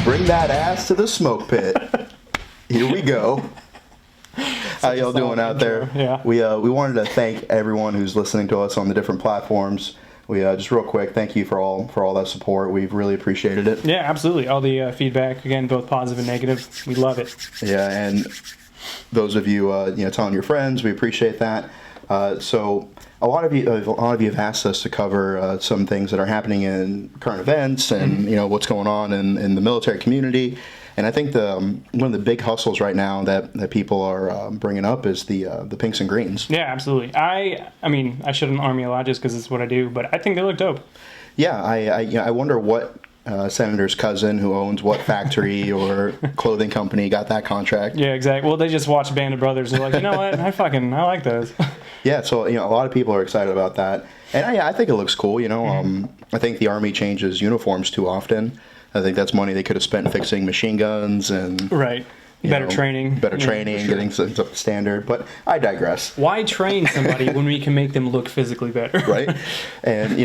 Bring that ass to the smoke pit. Here we go. How y'all doing out there? Yeah. We wanted to thank everyone who's listening to us on the different platforms. We just real quick, thank you for all that support. We've really appreciated it. Yeah, absolutely. All the feedback, again, both positive and negative. We love it. Yeah, and those of you telling your friends, we appreciate that. So a lot of you have asked us to cover some things that are happening in current events and what's going on in the military community. And I think one of the big hustles right now that people are bringing up is the pinks and greens. Yeah, absolutely. I mean, I shit on the Army a lot just because it's what I do, but I think they look dope. Yeah, I wonder what senator's cousin who owns what factory or clothing company got that contract. Yeah, exactly. Well, they just watched Band of Brothers and they're like, you know what? I like those. Yeah, so a lot of people are excited about that, and I think it looks cool. I think the Army changes uniforms too often. I think that's money they could have spent fixing machine guns and Better training, sure. Getting up to standard. But I digress. Why train somebody when we can make them look physically better? Right, and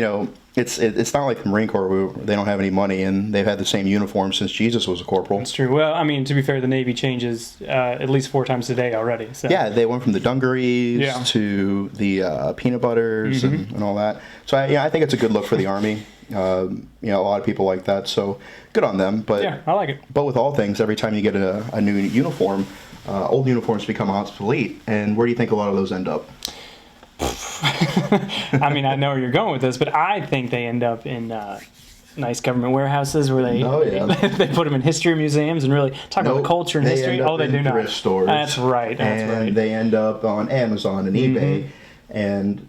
it's not like the Marine Corps where they don't have any money and they've had the same uniform since Jesus was a corporal. That's true. Well, I mean, to be fair, the Navy changes at least 4 times a day already. So. Yeah, they went from the dungarees to the peanut butters and all that. So I think it's a good look for the Army. A lot of people like that, so good on them. But yeah, I like it. But with all things, every time you get a new uniform, old uniforms become obsolete. And where do you think a lot of those end up? I mean, I know where you're going with this, but I think they end up in nice government warehouses where they they put them in history museums and really talk about the culture and history. They do not. Thrift stores. That's right. And they end up on Amazon and eBay, and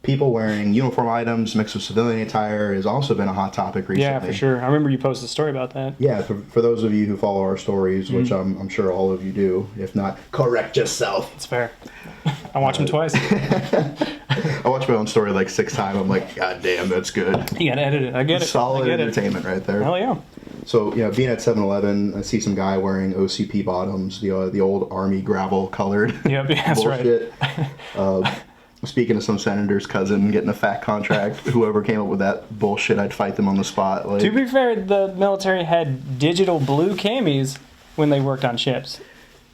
people wearing uniform items mixed with civilian attire has also been a hot topic recently. Yeah, for sure. I remember you posted a story about that. Yeah, for those of you who follow our stories, which I'm sure all of you do. If not, correct yourself. It's fair. I watch them twice. I watch my own story like 6 times. I'm like, God damn, that's good. You gotta edit it. I get it. Solid entertainment right there. Hell yeah. So, being at 7-Eleven, I see some guy wearing OCP bottoms, the old Army gravel colored. Yep, that's bullshit. right. Speaking of some senator's cousin getting a fat contract, whoever came up with that bullshit, I'd fight them on the spot. Like, to be fair, the military had digital blue camis when they worked on ships,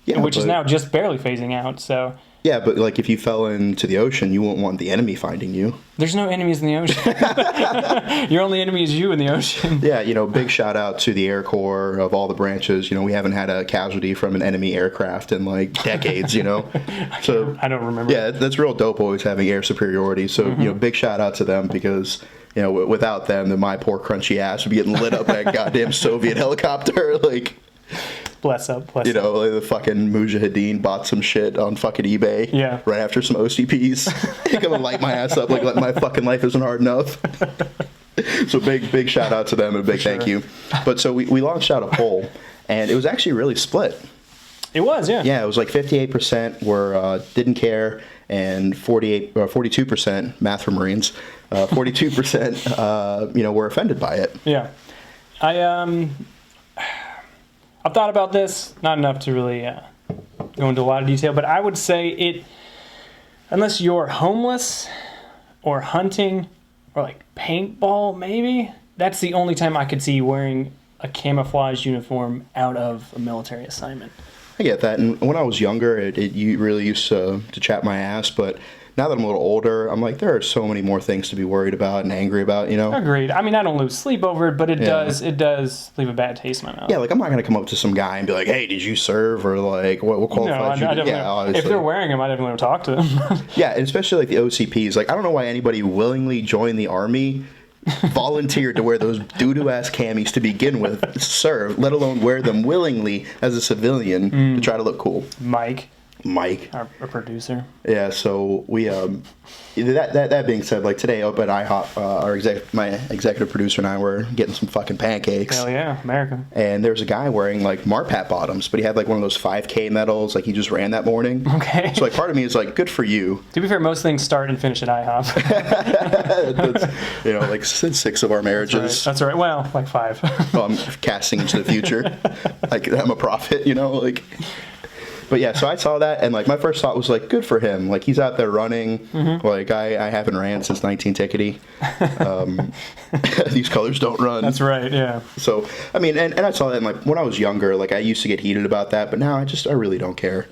which is now just barely phasing out. So yeah, but like if you fell into the ocean, you won't want the enemy finding you. There's no enemies in the ocean. Your only enemy is you in the ocean. Yeah, big shout out to the Air Corps of all the branches. We haven't had a casualty from an enemy aircraft in like decades. So I don't remember. Yeah, that's real dope. Always having air superiority. So big shout out to them because without them, then my poor crunchy ass would be getting lit up by a goddamn Soviet helicopter. Like. Bless up. Like the fucking Mujahideen bought some shit on fucking eBay. Yeah. Right after some OCPs. They're gonna light my ass up like my fucking life isn't hard enough. So big shout out to them and a big thank you. But so we launched out a poll and it was actually really split. It was, yeah. Yeah, it was like 58% were didn't care and 42% math for Marines. 42% were offended by it. Yeah. I've thought about this, not enough to really go into a lot of detail, but I would say unless you're homeless or hunting or like paintball maybe, that's the only time I could see you wearing a camouflage uniform out of a military assignment. I get that, and when I was younger, it really used to chap my ass, but now that I'm a little older, I'm like, there are so many more things to be worried about and angry about, Agreed. I mean, I don't lose sleep over it, but it does leave a bad taste in my mouth. Yeah, like I'm not going to come up to some guy and be like, hey, did you serve? Or like, what qualified you? If they're wearing them, I definitely want to talk to them. Yeah, and especially like the OCPs. Like, I don't know why anybody willingly joined the Army, volunteered to wear those doo-doo ass camis to begin with, serve, let alone wear them willingly as a civilian to try to look cool. Mike, our producer. Yeah, so we that being said, like today up at IHOP, my executive producer and I were getting some fucking pancakes. Hell yeah, America. And there's a guy wearing like Marpat bottoms, but he had like one of those 5K medals, like he just ran that morning. Okay. So like part of me is like, good for you. To be fair, most things start and finish at IHOP. That's, like 6 of our marriages. That's right. Well, like 5. Well, I'm casting into the future. Like I'm a prophet, like. But yeah, so I saw that, and like my first thought was like, good for him. Like he's out there running. Mm-hmm. Like I haven't ran since 19 tickety. These colors don't run. That's right. Yeah. So I mean, and I saw that in, like when I was younger. Like I used to get heated about that, but now I really don't care.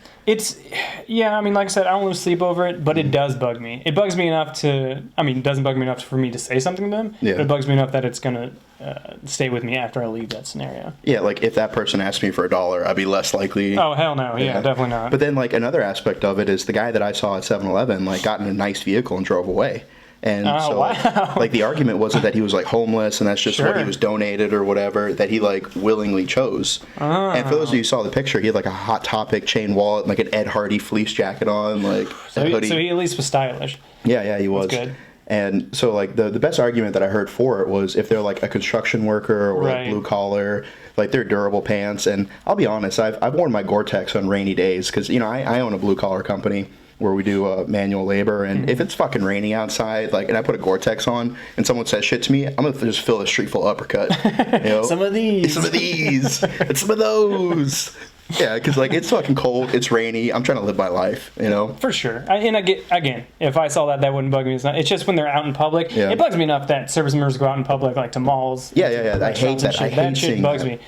Yeah, I mean, like I said, I don't lose sleep over it, but it does bug me. It bugs me enough to, I mean, it doesn't bug me enough for me to say something to them, Yeah. but it bugs me enough that it's going to stay with me after I leave that scenario. Yeah, like if that person asked me for $1, I'd be less likely. Oh, hell no. Yeah, definitely not. But then, like, another aspect of it is the guy that I saw at 7-Eleven, like, got in a nice vehicle and drove away. And so, wow. like, the argument wasn't that he was, like, homeless and that's just what he Sure. was donated or whatever, that he, like, willingly chose. And for those of you who saw the picture, he had, like, a Hot Topic chain wallet, and, like, an Ed Hardy fleece jacket on, like, So a hoodie. he at least was stylish. Yeah, he was. good. And so, like, the best argument that I heard for it was if they're, like, a construction worker or, like, Right. blue collar, like, they're durable pants. And I'll be honest, I've worn my Gore-Tex on rainy days because, you know, I own a blue collar company where we do manual labor. And if it's fucking raining outside, like, and I put a Gore-Tex on and someone says shit to me, I'm going to just fill the street full of uppercut. You know? Some of these. Some of these. And some of those. Yeah, because, like, it's fucking cold, it's rainy, I'm trying to live my life, you know? For sure. And I get, again, if I saw that wouldn't bug me. It's just when they're out in public. Yeah. It bugs me enough that service members go out in public, like to malls. Yeah. I hate restaurants and that. shit. I hate That shit seeing bugs that. me.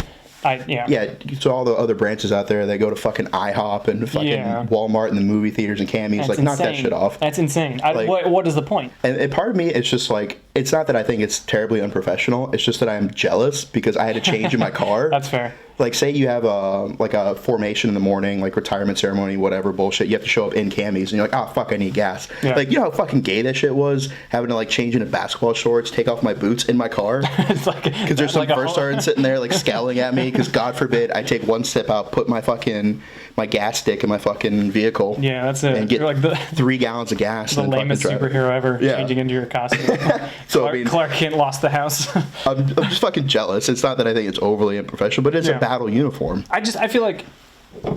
Yeah, so all the other branches out there, they go to fucking IHOP and fucking Yeah. Walmart and the movie theaters and Cammy's. That's Like, knock that insane. shit off. That's insane. Like- What is the point? And part of me, it's just like, it's not that I think it's terribly unprofessional. It's just that I'm jealous because I had to change in my car. That's fair. Like, say you have a formation in the morning, like retirement ceremony, whatever bullshit. You have to show up in Cammy's, and you're like, oh fuck, I need gas. Yeah. Like, you know how fucking gay that shit was, having to like change into basketball shorts, take off my boots in my car. It's like Because there's some like a first sergeant sitting there like scowling at me because God forbid I take one step out, put my gas stick in my fucking vehicle. Yeah, that's it. And get You're like the 3 gallons of gas. the and then lamest fucking drive it. superhero ever, Yeah. changing into your costume. So, I mean- Clark Kent lost the house. I'm just fucking jealous. It's not that I think it's overly unprofessional, but it's Yeah. a battle uniform. I feel like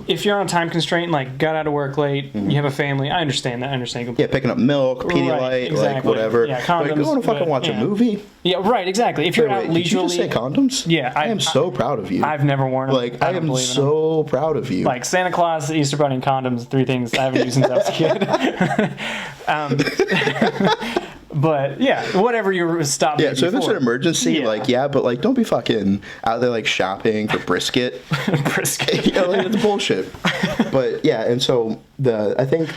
if you're on a time constraint, like got out of work late, you have a family, I understand that. I understand completely. Yeah, picking up milk, Pedialyte, Right, like exactly. whatever. Yeah, Like, condoms, you want to fucking but, watch yeah. a movie? Yeah, right, exactly. If you're out Wait, did you leisurely, just say condoms? Yeah, I am so proud of you. I've never worn them. Like, I don't am believe in them. so proud of you. Like Santa Claus, Easter Bunny, and condoms, 3 things I haven't used since I was a kid. But yeah, whatever you stopped. yeah, so if it's an emergency, Yeah. like, yeah, but like, don't be fucking out there like shopping for brisket. brisket. You know, like, it's bullshit. But yeah, and so I think,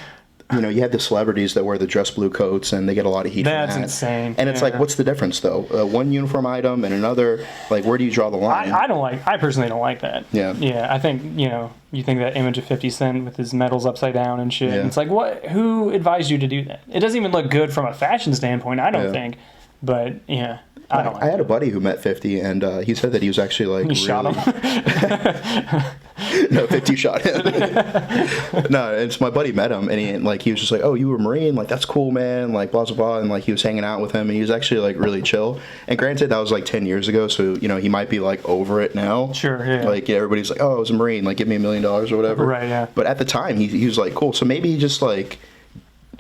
you know, you have the celebrities that wear the dress blue coats and they get a lot of heat That's from that. insane. And it's like, Yeah. what's the difference though? One uniform item and another, like, where do you draw the line? I personally don't like that. Yeah. Yeah, I think, you think that image of 50 Cent with his medals upside down and shit. Yeah. It's like, who advised you to do that? It doesn't even look good from a fashion standpoint, I don't Yeah. think. But, yeah, I don't like I had it. a buddy who met 50 and he said that he was actually like You shot him? No, 50 shot him. No, it's my buddy met him and he was just like, oh, you were a Marine? Like, that's cool, man. Like, blah, blah, blah. And like, he was hanging out with him and he was actually like really chill. And granted, that was like 10 years ago. So, you know, he might be like over it now. Sure, yeah. Like, everybody's like, oh, I was a Marine. Like, give me $1 million or whatever. Right, yeah. But at the time, he was like, cool. So maybe he just like,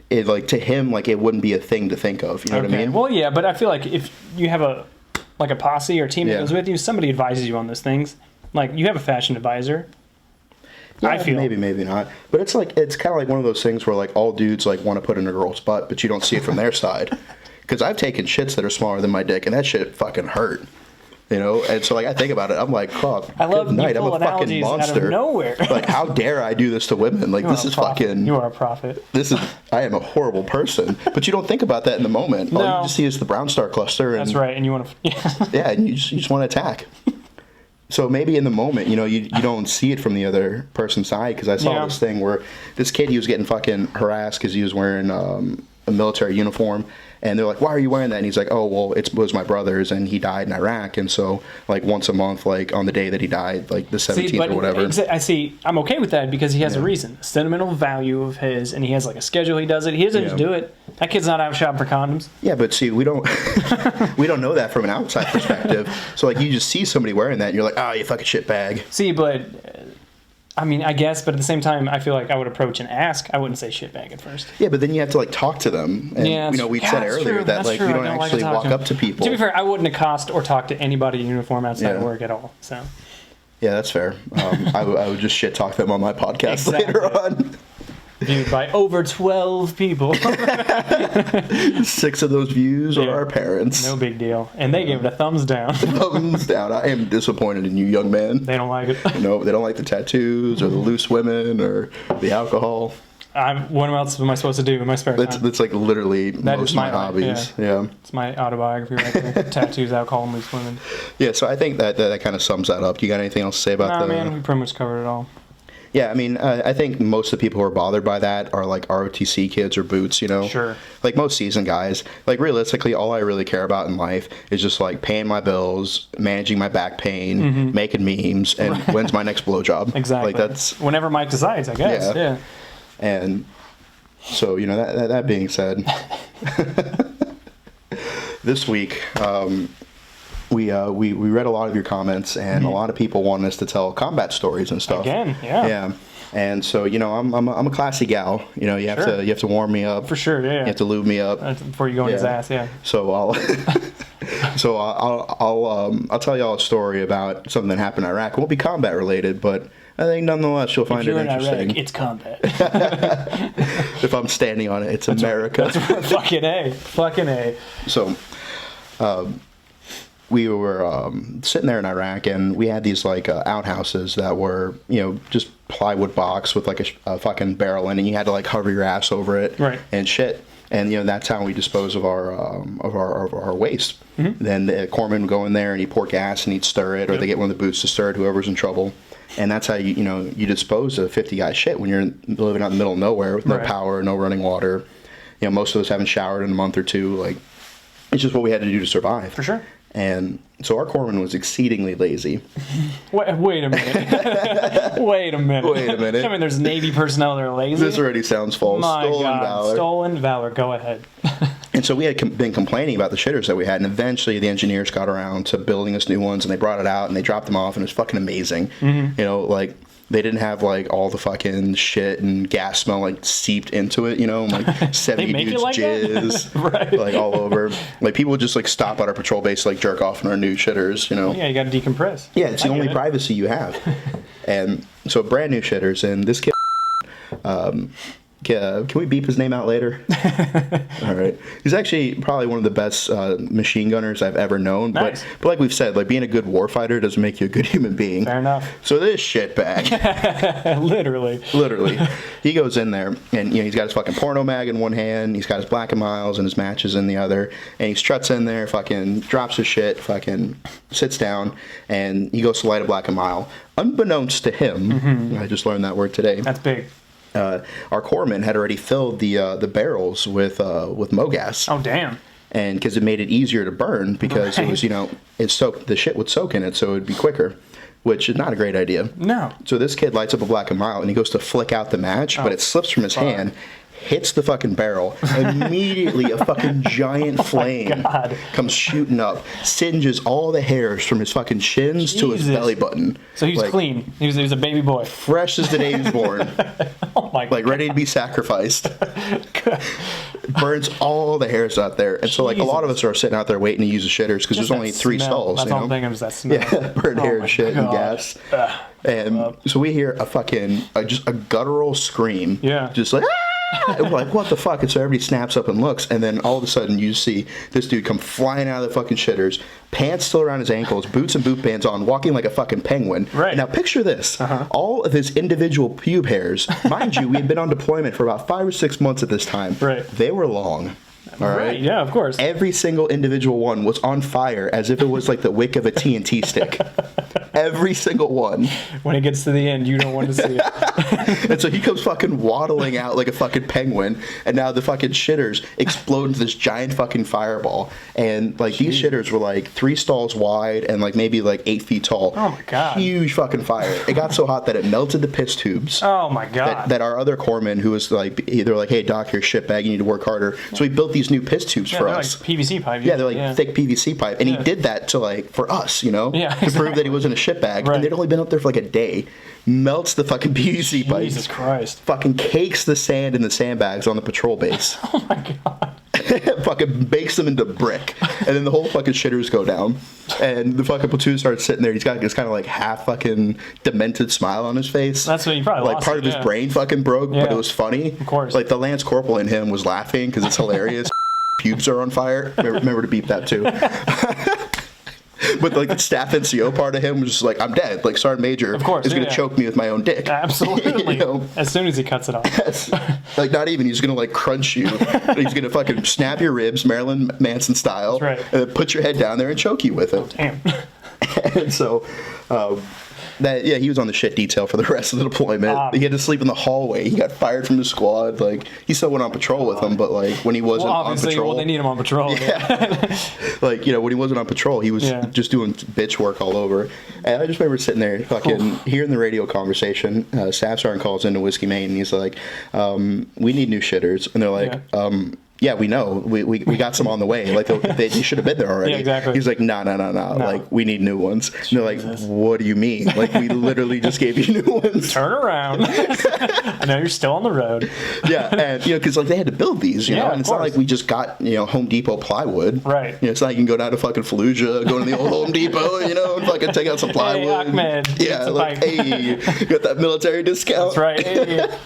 it like to him, like, it wouldn't be a thing to think of. You know what I mean? Well, yeah, but I feel like if you have a posse or team that Yeah. goes with you, somebody advises you on those things. Like, you have a fashion advisor. Yeah, I feel. maybe not. But it's like, it's kind of like one of those things where like all dudes like want to put in a girl's butt, but you don't see it from their side. Because I've taken shits that are smaller than my dick, and that shit fucking hurt. You know, and so like I think about it, I'm like, fuck. I love good night. you I'm pull a fucking analogies out monster. of nowhere. Like, how dare I do this to women? Like, this is fucking. You are a prophet. I am a horrible person. But you don't think about that in the moment. All No. you just see is the brown star cluster. And, That's right, and you want to. Yeah. yeah, and you just want to attack. So maybe in the moment, you know, you don't see it from the other person's side. Because I saw Yeah. this thing where this kid, he was getting fucking harassed because he was wearing a military uniform. And they're like, why are you wearing that? And he's like, oh, well, it was my brother's, and he died in Iraq. And so, like, once a month, like, on the day that he died, like, the 17th or whatever. I see. I'm okay with that because he has a reason, a sentimental value of his, and he has like a schedule. He does it. He doesn't just do it. That kid's not out shopping for condoms. Yeah, but see, we don't we don't know that from an outside perspective. So, like, you just see somebody wearing that, and you're like, oh, you fucking shitbag. See, but I mean, I guess, but at the same time, I feel like I would approach and ask. I wouldn't say shitbag at first. Yeah, but then you have to, like, talk to them. And, Yeah, you know, we said that's earlier true. that, That's like, true. we I don't like to actually talk walk to 'em. up to people. To be fair, I wouldn't accost or talk to anybody in uniform outside of Yeah. work at all. So, Yeah, that's fair. I would just shit talk them on my podcast later on. Viewed by over 12 people. 6 of those views are our parents. No big deal. And they gave it a thumbs down. Thumbs down. I am disappointed in you, young man. They don't like it. No, they don't like the tattoos or the loose women or the alcohol. What else am I supposed to do in my spare time? That's like literally That most is of my my life, hobbies. Yeah. It's my autobiography right there. Tattoos, alcohol, and loose women. Yeah, so I think that kind of sums that up. You got anything else to say about Nah, man, we pretty much covered it all. Yeah, I mean, I think most of the people who are bothered by that are like ROTC kids or boots, you know? Sure. Like most seasoned guys. Like realistically, all I really care about in life is just like paying my bills, managing my back pain, making memes, and when's my next blowjob. Exactly. Like that's... Whenever Mike decides, I guess. Yeah. And so, you know, that being said, this week... We read a lot of your comments, and a lot of people wanted us to tell combat stories and stuff. Again, yeah. Yeah, and so you know, I'm a classy gal. You know, you have to warm me up. For sure, yeah. You have to lube me up before you go in his ass, yeah. So I'll I'll tell y'all a story about something that happened in Iraq. It won't be combat related, but I think nonetheless you'll find it interesting. Iraq, it's combat. If I'm standing on it, it's America. That's right. Fucking A. So. We were sitting there in Iraq, and we had these like outhouses that were, you know, just plywood box with like a fucking barrel in, and you had to like hover your ass over it, right, and shit. And you know that's how we dispose of our waste. Mm-hmm. Then the corpsman would go in there and he'd pour gas and he'd stir it, or they get one of the boots to stir it. Whoever's in trouble, and that's how you dispose of 50 guys shit when you're living out in the middle of nowhere with no power, no running water. You know, most of us haven't showered in a month or two. Like, it's just what we had to do to survive. For sure. And so our corpsman was exceedingly lazy. Wait a minute. Wait a minute. I mean, there's Navy personnel that are lazy. This already sounds false. My Stolen God. valor. Stolen valor. Go ahead. And so we had been complaining about the shitters that we had, and eventually the engineers got around to building us new ones, and they brought it out, and they dropped them off, and it was fucking amazing. Mm-hmm. You know, like... They didn't have, like, all the fucking shit and gas smell, like, seeped into it, you know? Like, 70 dudes like jizz, right. Like, all over. Like, people would just, like, stop at our patrol base to, like, jerk off in our new shitters, you know? Yeah, you gotta decompress. Yeah, it's the only privacy you have. And so, brand new shitters, and this kid... can we beep his name out later? All right. He's actually probably one of the best machine gunners I've ever known. Nice. But like we've said, like being a good warfighter doesn't make you a good human being. Fair enough. So this shitbag. Literally. He goes in there, and you know he's got his fucking porno mag in one hand, he's got his Black and Miles and his matches in the other, and he struts in there, fucking drops his shit, fucking sits down, and he goes to light a Black and Mile. Unbeknownst to him, I just learned that word today. That's big. Our corpsman had already filled the barrels with MoGas. Oh damn! And because it made it easier to burn, because it was the shit would soak in it, so it'd be quicker, which is not a great idea. No. So this kid lights up a Black and Mild, and he goes to flick out the match, but it slips from his hand. Hits the fucking barrel. Immediately, a fucking giant flame comes shooting up, singes all the hairs from his fuking shins to his belly button. So he was clean. He was a baby boy, fresh as the day he was born. Oh my God. Like ready to be sacrificed. Burns all the hairs out there, and so like a lot of us are sitting out there waiting to use the shitters because there's only 3 stalls. That's all I'm thinking is that smell. Yeah, burned hair and shit and gas. And so we hear just a guttural scream. Yeah. Just like. And we're like, what the fuck? And so everybody snaps up and looks, and then all of a sudden you see this dude come flying out of the fucking shitters, pants still around his ankles, boots and boot bands on, walking like a fucking penguin. Right. Now picture this. All of his individual pube hairs, mind you, we had been on deployment for about 5 or 6 months at this time. Right. They were long. All right. Yeah, of course. Every single individual one was on fire as if it was like the wick of a TNT stick. Every single one. When it gets to the end, you don't want to see it. And so he comes fucking waddling out like a fucking penguin, and now the fucking shitters explode into this giant fucking fireball. And like these shitters were like 3 stalls wide and like maybe like 8 feet tall. Oh my God. Huge fucking fire. It got so hot that it melted the piss tubes. Oh my God. That our other corpsman, who was like, they're like, hey doc, you're a shitbag, you need to work harder. So he built these new piss tubes for us. Like PVC pipe. Yeah, they're like thick PVC pipe, and he did that to like for us, you know, to prove that he wasn't a shitbag. Right. And they'd only been up there for like a day. Melts the fucking PVC pipe. Jesus Christ. Fucking cakes the sand in the sandbags on the patrol base. Oh my God. fucking bakes them into brick, and then the whole fucking shitters go down, and the fucking platoon starts sitting there. He's got this kind of like half fucking demented smile on his face. That's what you probably like lost part it, of his yeah. brain fucking broke, Yeah. but it was funny. Of course. Like the Lance Corporal in him was laughing because it's hilarious. Pubes are on fire. Remember to beep that too. But like the staff NCO part of him was just like, I'm dead. Like Sergeant Major Of course, is going to yeah. choke me with my own dick. Absolutely. You know? As soon as he cuts it off. Like not even. He's going to like crunch you. He's going to fucking snap your ribs, Marilyn Manson style, That's right. and then put your head down there and choke you with it. Damn. And so, he was on the shit detail for the rest of the deployment. He had to sleep in the hallway. He got fired from the squad. Like he still went on patrol with them, but like when he wasn't on patrol, they need him on patrol. Yeah. Like, you know, when he wasn't on patrol, he was just doing bitch work all over. And I just remember sitting there fucking hearing the radio conversation. Staff Sergeant calls into Whiskey Maine and he's like, we need new shitters. And they're like, yeah, we know. We got some on the way. Like they should have been there already. Yeah, exactly. He's like, no. Like we need new ones. And they're like, what do you mean? Like we literally just gave you new ones. Turn around. I know you're still on the road. Yeah, and you know, because like they had to build these, you know, of and it's course. not like we just got Home Depot plywood. Right. You know, it's not like you can go down to fucking Fallujah, go to the old Home Depot, you know, and fucking take out some plywood. Hey, Ahmed, Yeah, get some like pipe. hey, you got that military discount. That's right. Hey.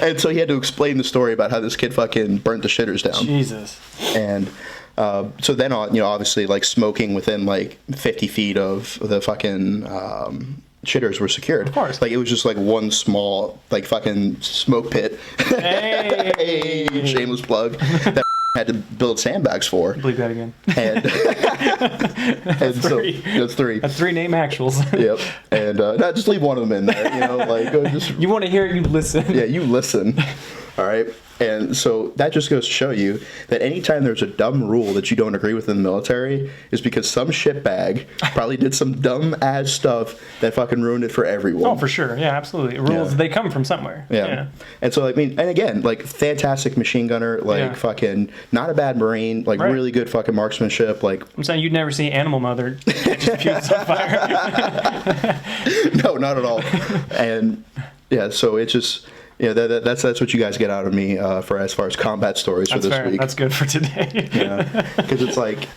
And so he had to explain the story about how this kid fucking burnt the shitters down. Jesus. And so then, obviously, like smoking within like 50 feet of the fucking shitters were secured. Of course. Like it was just like one small like fucking smoke pit. Hey. Hey, shameless plug. That had to build sandbags for. Bleep that again. And, and so that's three. That's 3 name actuals. Yep. And no, just leave one of them in there. You know, like just You want to hear it, you listen. yeah, you listen. All right. And so that just goes to show you that anytime there's a dumb rule that you don't agree with in the military is because some shitbag probably did some dumb ass stuff that fucking ruined it for everyone. Oh, for sure. Yeah, absolutely. Rules, Yeah. they come from somewhere. Yeah. And so, I mean, and again, like, fantastic machine gunner, like, fucking, not a bad Marine, like, Right. really good fucking marksmanship, like... I'm saying you'd never see Animal Mother just pubes on fire. No, not at all. And, yeah, so it's just... Yeah, that's what you guys get out of me for as far as combat stories That's for this fair. week. That's good for today. Yeah, because it's like,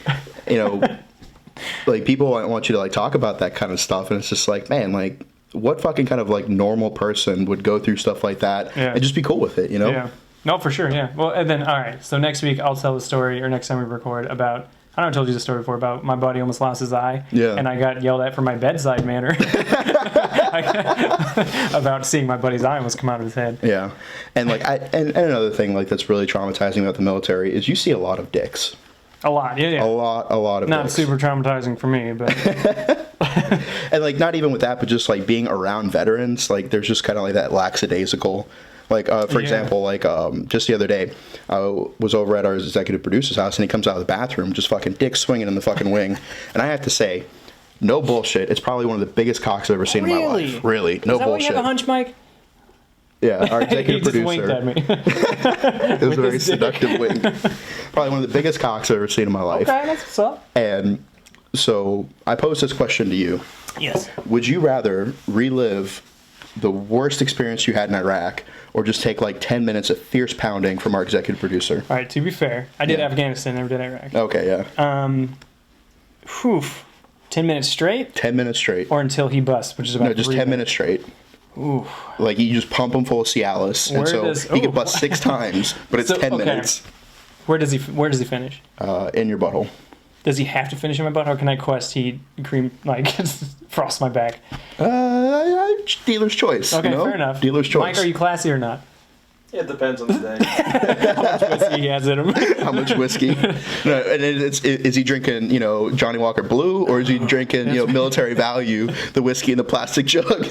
like people want you to like talk about that kind of stuff, and it's just like, man, like what fucking kind of like normal person would go through stuff like that and just be cool with it, you know? Yeah. No, for sure. Yeah. Well, and then all right. So next week I'll tell the story, or next time we record about. I know I told you the story before about my buddy almost lost his eye. Yeah. And I got yelled at for my bedside manner about seeing my buddy's eye almost come out of his head. Yeah, and like and another thing like that's really traumatizing about the military is you see a lot of dicks. A lot. Yeah. Yeah. A lot of Not dicks. super traumatizing for me, but And like not even with that, but just like being around veterans, like there's just kind of like that lackadaisical. Like, for example, like just the other day, I was over at our executive producer's house, and he comes out of the bathroom, just fucking dick swinging in the fucking wing. And I have to say, no bullshit, it's probably one of the biggest cocks I've ever seen in my life. Really? No Is that bullshit. why you have a hunch, Mike? Yeah, our He executive just producer. winked at me. It was a very his dick. seductive wink. Probably one of the biggest cocks I've ever seen in my life. Okay, that's what's up. And so I pose this question to you. Yes. Would you rather relive the worst experience you had in Iraq or just take like 10 minutes of fierce pounding from our executive producer? All right, to be fair, I did Yeah. Afghanistan, never did Iraq. Okay, yeah. Whew. 10 minutes straight? 10 minutes straight. Or until he busts, which is about No, just 3 10 minutes straight. Ooh. Like you just pump him full of Cialis, and Where so does- he ooh. could bust 6 times, but it's So, 10 okay. minutes Where does he finish? in your butthole. Does he have to finish in my butt, or can I quest he cream like frost my back? Dealer's choice. Okay, you know? fair enough. Dealer's choice. Mike, are you classy or not? Yeah, it depends on the day. How much whiskey he has in him? How much whiskey? No, and is he drinking, Johnny Walker Blue, or is he drinking, Military Value, the whiskey in the plastic jug?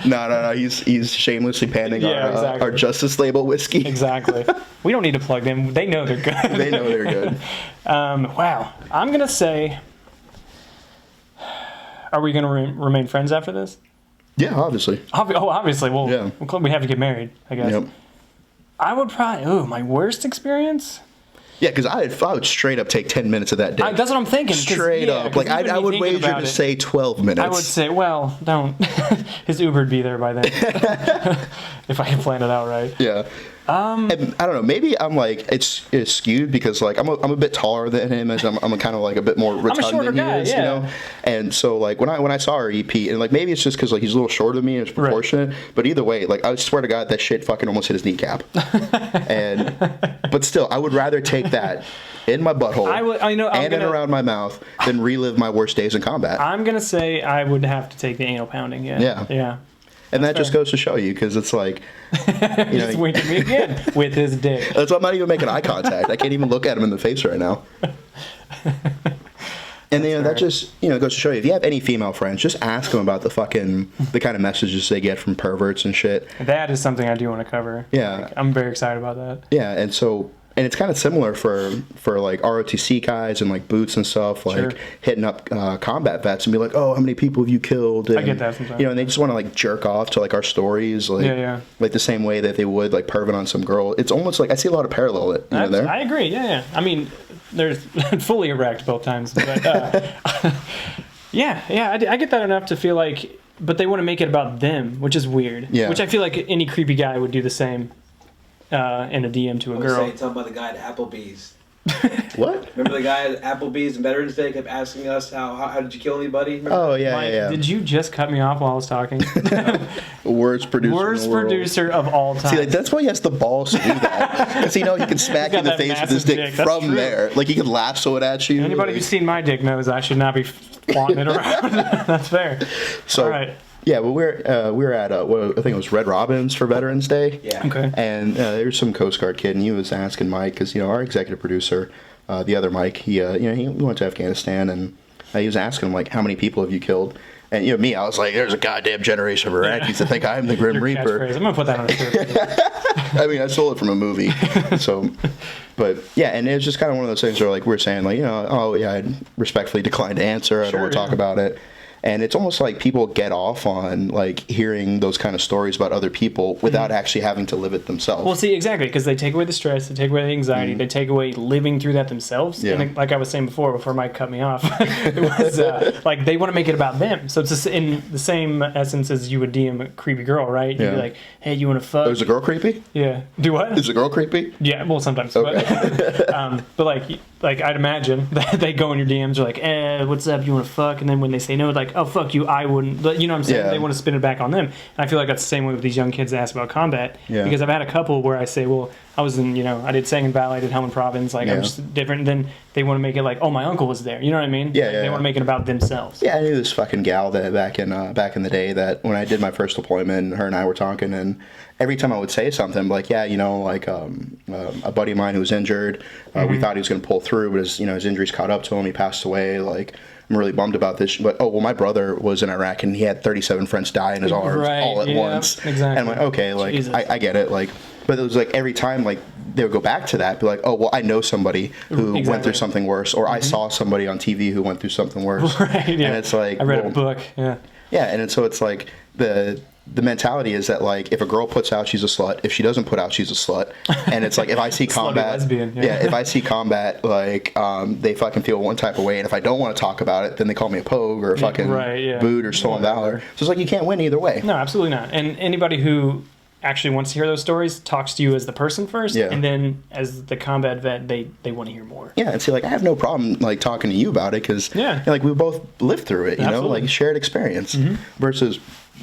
No. He's shamelessly panning Yeah, exactly. our Justice Label whiskey. Exactly. We don't need to plug them. They know they're good. They know they're good. Wow. I'm gonna say. Are we gonna remain friends after this? Yeah, obviously. Obviously. Well, Yeah. we have to get married, I guess. Yep. I would probably. My worst experience. Yeah, because I would straight up take 10 minutes of that day. That's what I'm thinking. 'cause, Straight yeah, up. 'cause Like, even I me would thinking wager about to it, say 12 minutes. I would say, well, don't. His Uber'd be there by then. If I can plan it out right. Yeah. And I don't know. Maybe I'm like it's skewed because like I'm a bit taller than him, as I'm kind of like a bit more rotund shorter than he guy, is, yeah. you know. And so like when I saw our EP, and like maybe it's just because like he's a little shorter than me and it's proportionate. But either way, like I swear to God, that shit fucking almost hit his kneecap. But still, I would rather take that in my butthole and in around my mouth than relive my worst days in combat. I'm gonna say I would have to take the anal pounding. Yeah. And that just goes to show you, because it's like, you know, just winked at me again with his dick. That's why I'm not even making eye contact. I can't even look at him in the face right now. And you know, that just, you know, goes to show you, if you have any female friends, just ask them about the kind of messages they get from perverts and shit. That is something I do want to cover. Yeah. Like, I'm very excited about that. Yeah, and so, and it's kind of similar for like ROTC guys and like boots and stuff, like hitting up combat vets and be like, oh, how many people have you killed? And, I get that sometimes. You know, and they just want to like jerk off to like our stories, like like the same way that they would like perving on some girl. It's almost like I see a lot of parallel there. I agree. Yeah. I mean, there's fully erect both times, but I get that enough to feel like, but they want to make it about them, which is weird. Yeah. Which I feel like any creepy guy would do the same. In a DM to a girl. Talking about the guy at Applebee's. What? Remember the guy at Applebee's and Veterans Day kept asking us how did you kill anybody? Remember? Oh yeah, Mike, yeah. Did you just cut me off while I was talking? Worst producer. Worst producer of all time. See, like, that's why he has the balls to do that, because he knows he can smack you in the face with his dick from there. Like he can lasso it at you. Anybody who's seen my dick knows I should not be flaunting it around. That's fair. So, all right. Yeah, well, we were at I think it was Red Robin's for Veterans Day. Yeah. Okay. And there was some Coast Guard kid, and he was asking Mike, because you know our executive producer, the other Mike, he went to Afghanistan, and he was asking him like, how many people have you killed? And you know me, I was like, there's a goddamn generation of Iraqis that think I'm the Grim Your Reaper. catchphrase. I'm gonna put that on a shirt. I mean, I stole it from a movie. So, but yeah, and it's just kind of one of those things where like we're saying like, you know, oh yeah, I respectfully declined to answer. I don't want to talk about it. And it's almost like people get off on like hearing those kind of stories about other people without actually having to live it themselves. Well, see, exactly, because they take away the stress, they take away the anxiety, they take away living through that themselves. Yeah. And like I was saying before Mike cut me off, it was like they want to make it about them. So it's just in the same essence as you would DM a creepy girl, right? You'd be like, hey, you want to fuck? Oh, is a girl creepy? Yeah. Do what? Is a girl creepy? Yeah, well, sometimes. Okay. But like I'd imagine that they go in your DMs, are like, what's up? You want to fuck? And then when they say no, like, oh, fuck you, I wouldn't. You know what I'm saying? Yeah. They want to spin it back on them. And I feel like that's the same way with these young kids that ask about combat. Yeah. Because I've had a couple where I say, well, I was in, I did Sangin Valley, I did Helmand Province, like, I'm just different. And then they want to make it like, oh, my uncle was there. You know what I mean? Yeah, like, They want to make it about themselves. Yeah, I knew this fucking gal that back in the day that when I did my first deployment, her and I were talking, and every time I would say something like, yeah, a buddy of mine who was injured, we thought he was going to pull through, but his injuries caught up to him. He passed away. Like, I'm really bummed about this. But, my brother was in Iraq, and he had 37 friends die in his arms all at once. Exactly. And I'm like, okay, like, I get it. Like, but it was like every time, like, they would go back to that, be like, oh, well, I know somebody who went through something worse, or I saw somebody on TV who went through something worse. Right, yeah. And it's like, I read a book, yeah. Yeah, and so it's like the mentality is that like if a girl puts out, she's a slut. If she doesn't put out, she's a slut. And it's like if I see combat, lesbian, if I see combat, like they fucking feel one type of way, and if I don't want to talk about it, then they call me a pogue or a fucking boot or stolen valor. So it's like you can't win either way. No, absolutely not. And anybody who actually wants to hear those stories talks to you as the person first, and then as the combat vet, they want to hear more. Yeah, and see, like I have no problem like talking to you about it because like we both lived through it, you know, like shared experience versus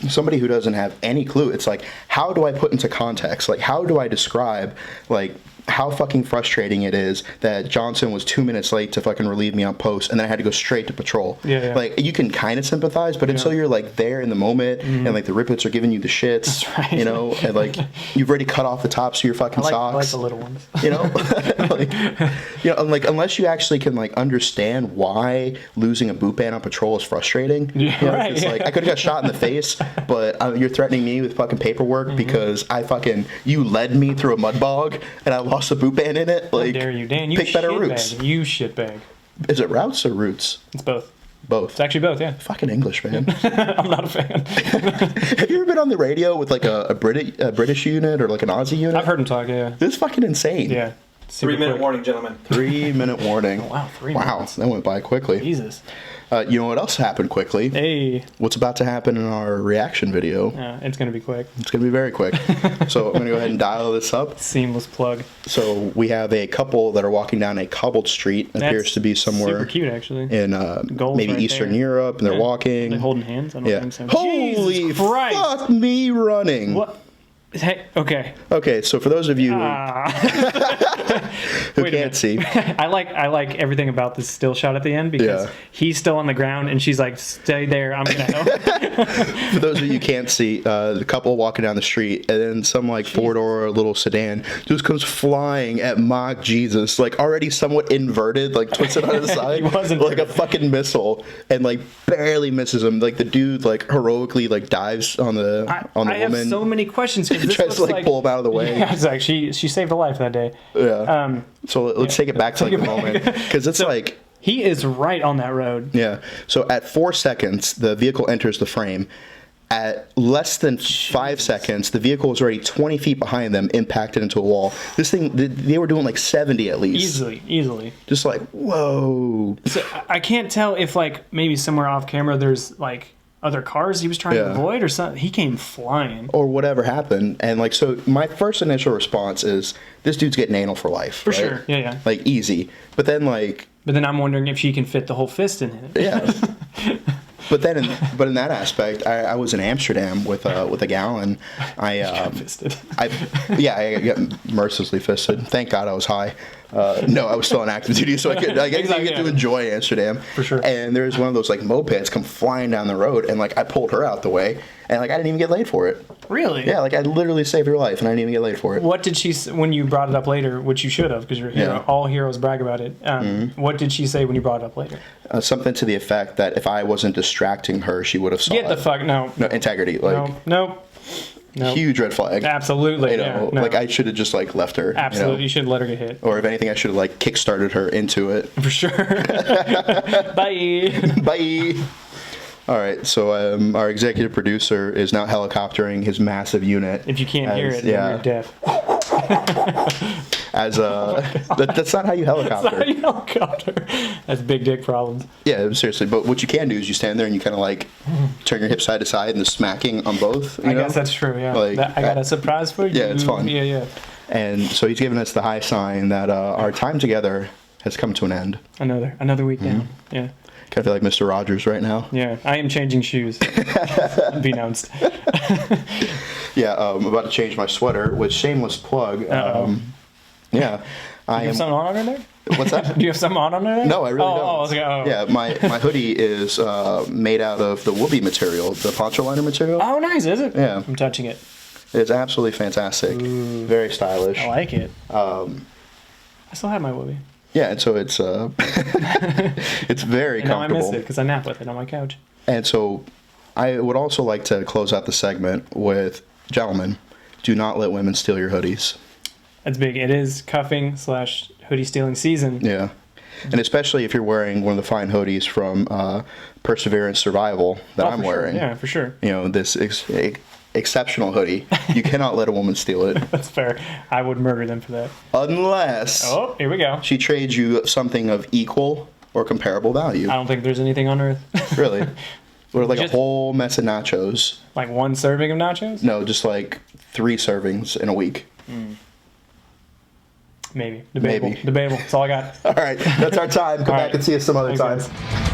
somebody who doesn't have any clue. It's like, how do I put into context? Like, how do I describe like how fucking frustrating it is that Johnson was 2 minutes late to fucking relieve me on post, and then I had to go straight to patrol. Like, you can kind of sympathize, but until you're like there in the moment, and like the Rippets are giving you the shits, you know, and like you've already cut off the tops of your fucking socks. I like the little ones. You know, like unless you actually can like understand why losing a boot band on patrol is frustrating. It's like I could have got shot in the face, but you're threatening me with fucking paperwork because you led me through a mud bog and I lost a boot band in it. Like, how dare you, Dan? You pick better routes. You shitbag. Is it routes or roots? It's both. Both. It's actually both, yeah. Fucking English, man. I'm not a fan. Have you ever been on the radio with like a British unit or like an Aussie unit? I've heard them talk, yeah. This is fucking insane. Yeah. 3 minute warning, gentlemen. 3 minute warning. Oh, wow, 3 minutes. minutes. That went by quickly. Jesus. You know what else happened quickly? Hey, What's about to happen in our reaction video? it's gonna be quick. It's going to be very quick. So I'm going to go ahead and dial this up. Seamless plug. So we have a couple that are walking down a cobbled street. It appears to be somewhere super cute, actually. in Goals maybe right Eastern there. Europe, and they're Yeah. walking. They holding hands? I don't Yeah. think so. Holy Jesus Christ! fuck me running. What? Hey, okay. Okay, so for those of you who Wait a can't minute. see, I like everything about this still shot at the end because Yeah. he's still on the ground and she's like, "Stay there, I'm gonna help." for those of you who can't see, the couple walking down the street, and then some like four-door little sedan just comes flying at mock Jesus, like already somewhat inverted, like twisted on his side, He was like a inverted. fucking missile, and like barely misses him. Like the dude like heroically like dives on the I woman. have so many questions because this Tries to looks like pull him out of the way. Yeah, it's like she saved a life that day. Yeah. So let's take it back to like Take the it back. moment, because it's like. He is right on that road. Yeah. So at 4 seconds, the vehicle enters the frame. At less than 5 seconds, the vehicle was already 20 feet behind them, impacted into a wall. This thing, they were doing like 70 at least. Easily. Just like, whoa. So I can't tell if like maybe somewhere off camera there's like other cars he was trying to Yeah. avoid or something. He came flying. Or whatever happened. And like, so my first initial response is, this dude's getting anal for life. For right? sure. Yeah. Like, easy. But then, like, But then I'm wondering if she can fit the whole fist in it. yeah. But then, in that aspect, I was in Amsterdam with a gal, and I Fisted. I got mercilessly fisted. Thank God I was high. No, I was still on active duty, so I get Exactly, to yeah. enjoy Amsterdam. For sure. And there's one of those like mopeds come flying down the road, and like I pulled her out the way, and like I didn't even get laid for it. Really? Yeah, like I literally saved her life, and I didn't even get laid for it. What did she when you brought it up later, which you should have because you're a hero. Yeah. Mm-hmm. All heroes brag about it. What did she say when you brought it up later? Something to the effect that if I wasn't distracting her, she would have saw Get it. the fuck no. No, integrity, like No. huge red flag. Absolutely. You know, yeah, no. like I should have just like left her. you know? Absolutely, you should let her get hit. Or if anything, I should have like kickstarted her into it. For sure. Bye. Bye. All right, so our executive producer is now helicoptering his massive unit. If you can't hear as- it, then yeah, you're deaf. as that's not how you helicopter. Sorry, helicopter. That's big dick problems. Yeah, seriously. But what you can do is you stand there and you kind of like turn your hip side to side and the smacking on both. You I know? guess that's true. Yeah. Like, I got a surprise for you. yeah, it's fun. Yeah. And so he's giving us the high sign that our time together has come to an end. Another week down. Yeah. Kind of feel like Mr. Rogers right now. Yeah. I am changing shoes. Unbeknownst. Yeah, I'm about to change my sweater with shameless plug. Uh-oh. Yeah, I You have am. something on under there? What's that? Do you have something on under there? No, I really don't. Oh, I was like, oh. Yeah, my hoodie is made out of the whoopee material, the poncho liner material. Oh, nice, is it? Yeah. I'm touching it. It's absolutely fantastic. Very stylish. I like it. I still have my Wooby. Yeah, and so it's it's very And now I comfortable. miss it because I nap with it on my couch. And so I would also like to close out the segment with, gentlemen, do not let women steal your hoodies. That's big. It is cuffing / hoodie stealing season. Yeah. And especially if you're wearing one of the fine hoodies from Perseverance Survival that Oh, I'm for sure. wearing. Yeah, for sure. You know, this exceptional hoodie. You cannot let a woman steal it That's fair. I would murder them for that. unless Oh, here we go. she trades you something of equal or comparable value. I don't think there's anything on earth. Really. Or like Just- a whole mess of nachos. Like one serving of nachos? No, just like 3 servings in a week. Maybe. Debatable. Maybe. Debatable. That's all I got. All right, that's our time. Come All back right. and see us some other Thanks, time. guys.